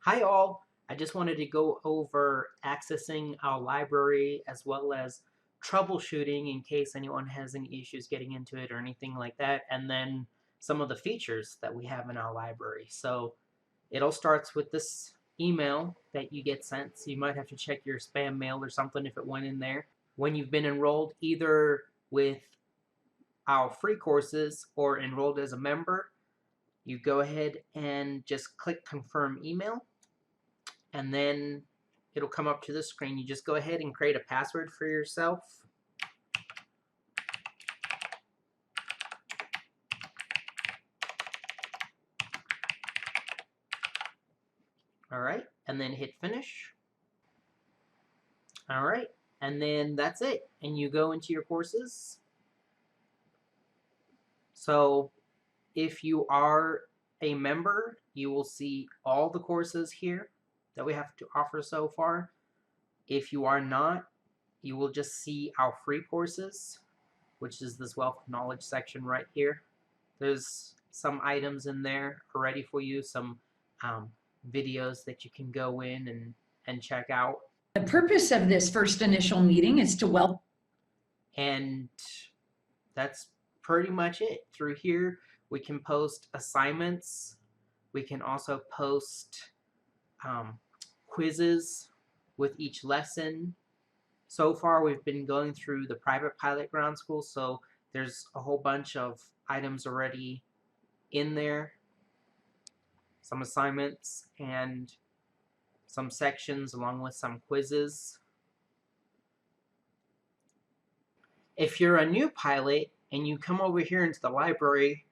Hi all, I just wanted to go over accessing our library as well as troubleshooting in case anyone has any issues getting into it or anything like that, and then some of the features that we have in our library. So it all starts with this email that you get sent, so you might have to check your spam mail or something if it went in there. When you've been enrolled either with our free courses or enrolled as a member, you go ahead and just click confirm email, and then it'll come up to the screen. You just go ahead and create a password for yourself. All right, and then hit finish. All right, and then that's it. And you go into your courses. So if you are a member, you will see all the courses here that we have to offer so far. If you are not, you will just see our free courses, which is this wealth of knowledge section right here. There's some items in there already for you, some videos that you can go in and check out. The purpose of this first initial meeting is to welcome. And that's pretty much it. Through here, we can post assignments. We can also post quizzes with each lesson. So far, we've been going through the private pilot ground school, so there's a whole bunch of items already in there, some assignments and some sections along with some quizzes. If you're a new pilot and you come over here into the library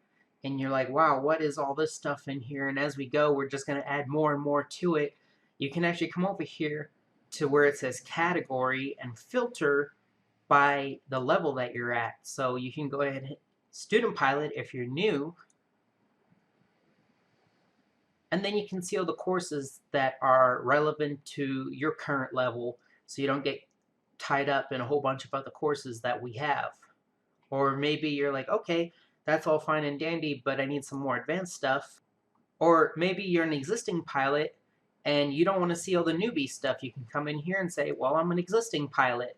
and you're like, wow, what is all this stuff in here? And as we go, we're just going to add more and more to it. You can actually come over here to where it says category and filter by the level that you're at. So you can go ahead and hit student pilot if you're new, and then you can see all the courses that are relevant to your current level, so you don't get tied up in a whole bunch of other courses that we have. Or maybe you're like, okay, that's all fine and dandy, but I need some more advanced stuff. Or maybe you're an existing pilot and you don't want to see all the newbie stuff. You can come in here and say, well, I'm an existing pilot,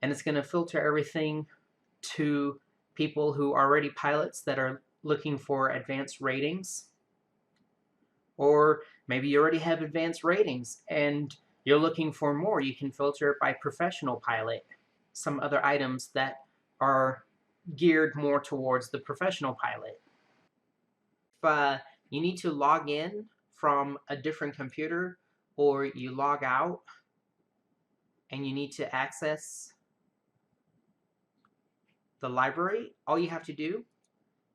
and it's going to filter everything to people who are already pilots that are looking for advanced ratings. Or maybe you already have advanced ratings and you're looking for more. You can filter it by professional pilot. Some other items that are geared more towards the professional pilot. If you need to log in from a different computer, or you log out and you need to access the library, all you have to do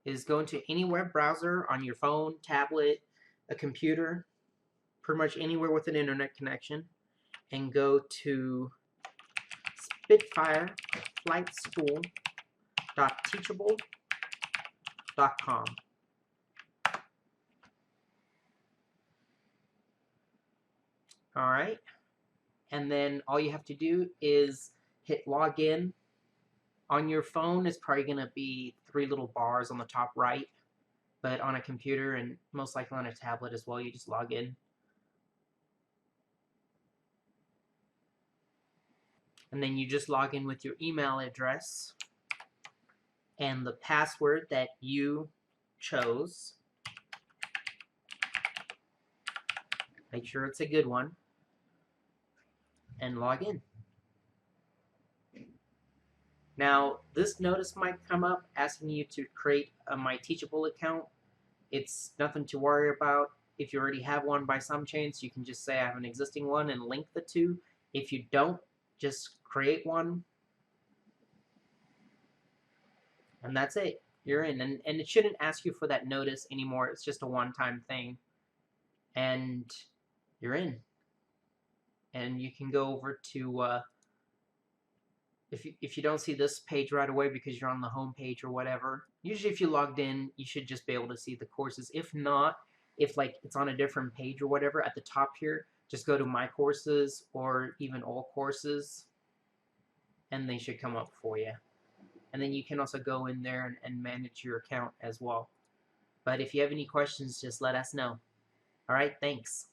is go into any web browser on your phone, tablet, a computer, pretty much anywhere with an internet connection, and go to Spitfire Flight School.teachable.com. All right, and then all you have to do is hit login. On your phone, it's probably going to be 3 little bars on the top right, but on a computer and most likely on a tablet as well, you just log in. And then you just log in with your email address and the password that you chose. Make sure it's a good one, and log in. Now, this notice might come up asking you to create a My Teachable account. It's nothing to worry about. If you already have one by some chance, you can just say I have an existing one and link the two. If you don't, just create one. And that's it. You're in. And it shouldn't ask you for that notice anymore. It's just a one-time thing. And you're in. And you can go over to, if you don't see this page right away because you're on the home page or whatever, usually if you logged in, you should just be able to see the courses. If not, if like it's on a different page or whatever, at the top here, just go to My Courses or even All Courses, and they should come up for you. And then you can also go in there and manage your account as well. But if you have any questions, just let us know. All right, thanks.